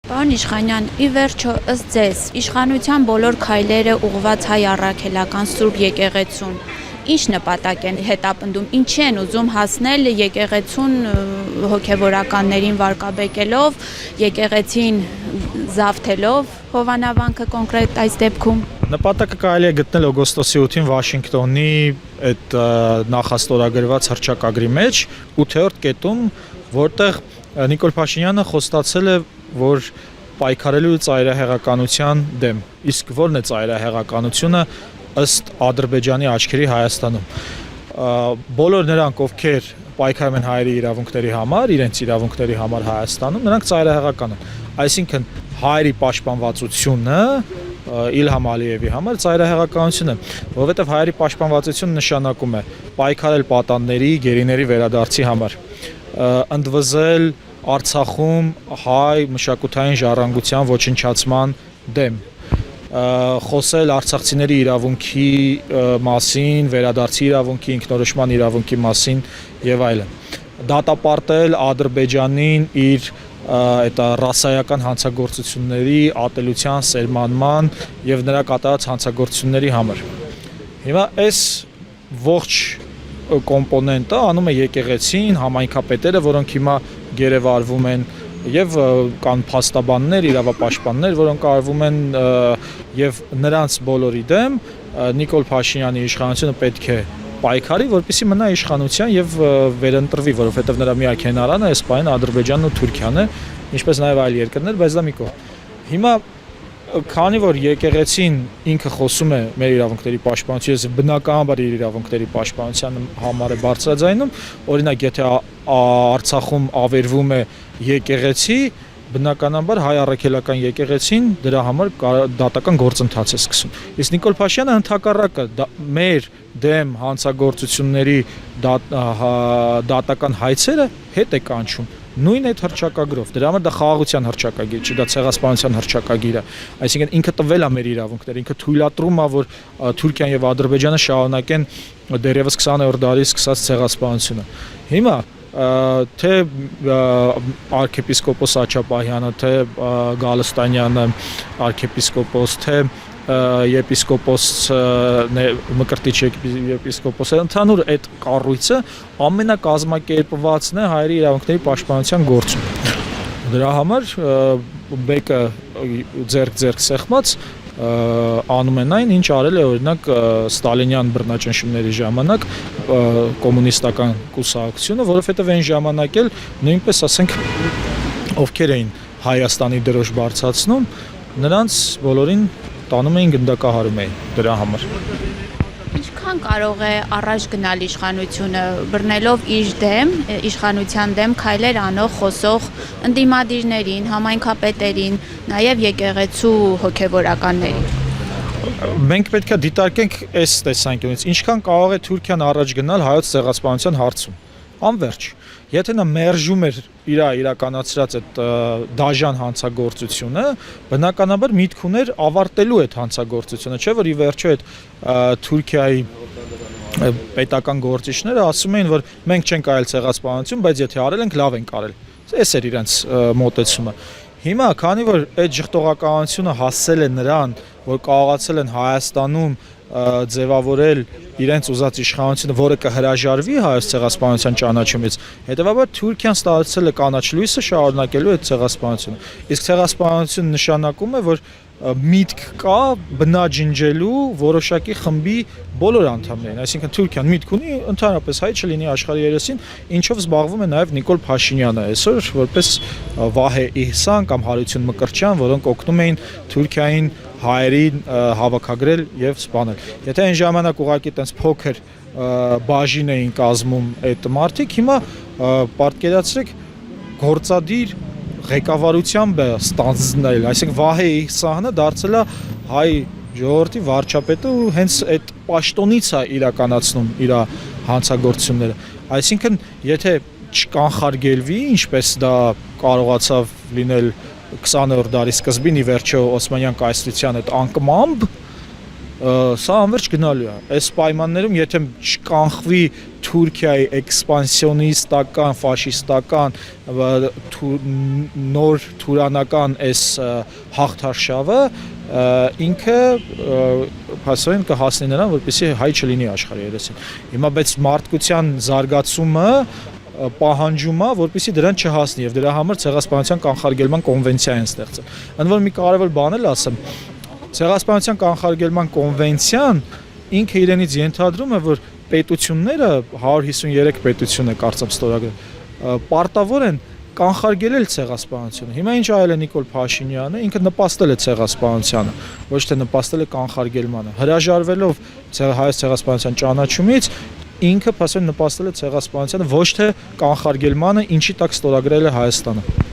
Պարոն Իշխանյան, ի վերջո ըստ ձեզ, իշխանության բոլոր քայլերը ուղղված հայ առաքելական Սուրբ եկեղեցուն, ինչ նպատակ են հետապնդում, ինչի են ուզում հասնել եկեղեցուն հոգևորականներին վարկաբեկելով, եկեղեցին զավթելով, հովանավանքը կոնկրետ այս դեպքում։ Նպատակը կարելի է գտնել օգոստոսի 8-ին Վաշինգտոնի այդ նախաստորագրված հռչակագրի մեջ 8-րդ կետում, որտեղ Նիկոլ Փաշինյանը խոստացել է, որ պայքարելու ծայրահեղականության դեմ։ Իսկ ո՞րն է ծայրահեղականությունը ըստ Ադրբեջանի աչքերի Հայաստանում։ Բոլոր նրանք, ովքեր պայքարում են հայերի իրավունքների համար, իրենց իրավունքների համար Հայաստանում, նրանք ծայրահեղական են։ Այսինքն հայերի պաշտպանվածությունը Իլհամ Ալիևի համար ծայրահեղականություն է, որովհետև հայերի պաշտպանվածությունը նշանակում է պայքարել պատանների, գերիների վերադարձի համար, ընդվզել Արցախում հայ մշակութային ժառանգության ոչնչացման դեմ, խոսել արցախցիների իրավունքի մասին, վերադարձի իրավունքի, ինքնորոշման իրավունքի մասին եւ այլն։ Դատապարտել Ադրբեջանին իր այդ ռասայական հանցագործությունների, ատելության, սերմանման եւ նրա կատարած հանցագործությունների համար։ Հիմա այս ողջ կոմպոնենտը անում է եկեղեցին, համայնքապետերը, որոնք հիմա գերեվարվում են եւ կան փաստաբաններ, իրավապաշտպաններ, որոնք արվում են եւ նրանց բոլորի դեմ Նիկոլ Փաշինյանի իշխանությունը պետք է պայքարի, որպեսզի մնա իշխանության եւ վերընտրվի, որովհետեւ նրա միակ հենարանը այս պահին Ադրբեջանն ու Թուրքիան է, ինչպես նաեւ այլ երկրներ, բայց դա մի կողմ։ Հիմա քանի որ եկեղեցին ինքը խոսում է մեր իրավունքների պաշտպանությունից, բնականաբար իր իրավունքների պաշտպանության համար է բարձրաձայնում, օրինակ եթե Արցախում ավերվում է եկեղեցի, բնականաբար հայ առաքելական եկեղեցին դրա համար դատական գործընթաց է սկսում։ Իսկ Նիկոլ Փաշինյանը ընդհակառակը մեր դեմ հանցագործությունների դատական հայցերը հետ է կանչում։ Նույն այդ հռչակագրով, դրա համար դա խաղաղության հռչակագիր չի, դա ցեղասպանության հռչակագիր է։ Այսինքն ինքը տվել է մեր իրավունքները, ինքը թույլատրում է, որ Թուրքիան եւ Ադրբեջանը շարունակեն դեռևս 20-րդ դարի սկսած ցեղասպանությունը։ Հիմա թե arczepiskopos Աչապահյանը, թե Գալստանյանը, arczepiskopos, թե եպիսկոպոս Մկրտիչ եպիսկոպոսը ընդհանուր այդ կառույցը ամենակազմակերպվածն է հայերի իրավունքների պաշտպանության գործում։ Դրա համար մեկը ձեռք սեղմած անում են այն, ինչ արել է օրինակ Ստալինյան բռնաճնշումների ժամանակ կոմունիստական կուսակցությունը, որովհետև այն ժամանակ էլ նույնպես ասենք ովքեր էին Հայաստանի դրոշ բարձրացնում, նրանց բոլորին տանում էին գնդակահարում էին դրա համար։ Ինչքան կարող է առաջ գնալ իշխանությունը բռնելով իր դեմ, իշխանության դեմ քայլեր անող խոսող ընդդիմադիրներին, համայնքապետերին, նաև եկեղեցու հոգևորականներին։ Մենք պետք է դիտարկենք այս տեսանկյունից, ինչքան կարող է Թուրքիան առաջ գնալ հայոց ցեղասպանության հարցում։ Անվերջ, եթե նա մերժում էր իր իրականացրած այդ դաժան հանցագործությունը, բնականաբար միտք ուներ ավարտելու այդ հանցագործությունը, չէ՞ որ ի վերջո այդ Թուրքիայի պետական գործիչները ասում էին, որ մենք չենք արել ցեղասպանություն, բայց եթե արել ենք, լավ ենք արել։ Այս էր իրենց մոտեցումը։ Հիմա, քանի որ այդ ժխտողականությունը հասել է նրան, որ կարողացել են Հայաստանում ձևավորել իրենց ուզած իշխանությունը, որը կհրաժարվի հայոց ցեղասպանության ճանաչումից, հետևաբար Թուրքիան ստացել է կանաչ լույսը շարունակելու այդ ցեղասպանությունը։ Իսկ ցեղասպանությունը նշանակում է, որ միտք կա բնաջնջելու որոշակի խմբի բոլոր անդամներին, այսինքն Թուրքիան միտք ունի ընդհանրապես հայ չլինի աշխարհի երեսին, ինչով զբաղվում է նաև Նիկոլ Փաշինյանը այսօր որպես Վահե Իհսան կամ Հարություն Մկրտչյան, որոնք օգնում էին Թուրքիային հայերին հավաքագրել եւ սպանել։ Եթե այն ժամանակ ուղղակի տենց փոքր բաժին էին կազմում այդ մարդիկ, հիմա պատկերացրեք գործադիր ղեկավարությամբ ստանձնել, այսինքն Վահե Իհսանը դարձել է հայ ժողովրդի վարչապետը ու հենց այդ պաշտոնից է իրականացնում իր հանցագործությունները։ Այսինքն եթե չկանխարգելվի, ինչպես դա կարողացավ լինել 20-րդ դարի սկզբին ի վերջո Օսմանյան կայսրության այդ անկմամբ, սա անverջ գնալու է։ Այս պայմաններում եթե չկանխվի Թուրքիայի էքսպանսիոնիստական, ֆաշիստական նոր թուրանական այս հաղթարշավը ինքը հասարեն կհասնի նրան, որպեսզի հայ չլինի աշխարհի երեսին։ Հիմա բայց մարդկության զարգացումը պահանջում է, որպեսզի դրան չհասնի եւ դրա համար ցեղասպանության կանխարգելման կոնվենցիա են ստեղծել։ Ընդ որում մի կարևոր բան էլ ասեմ, ցեղասպանության կանխարգելման կոնվենցիան ինքը իրենից ենթադրում է, որ պետությունները 153 պետություն է կարծեմ ստորագրել, պարտավոր են կանխարգելել ցեղասպանությունը։ Հիմա ինչ արել է Նիկոլ Փաշինյանը, ինքը նպաստել է ցեղասպանությանը, ոչ թե նպաստել է կանխարգելմանը։ Հրաժարվելով հայոց ցեղասպանության ճանաչումից ինքը փաստորեն նպաստել է ցեղասպանությանը, ոչ թե կանխարգելմանը, ինչի տակ ստորագրել է Հայաստանը։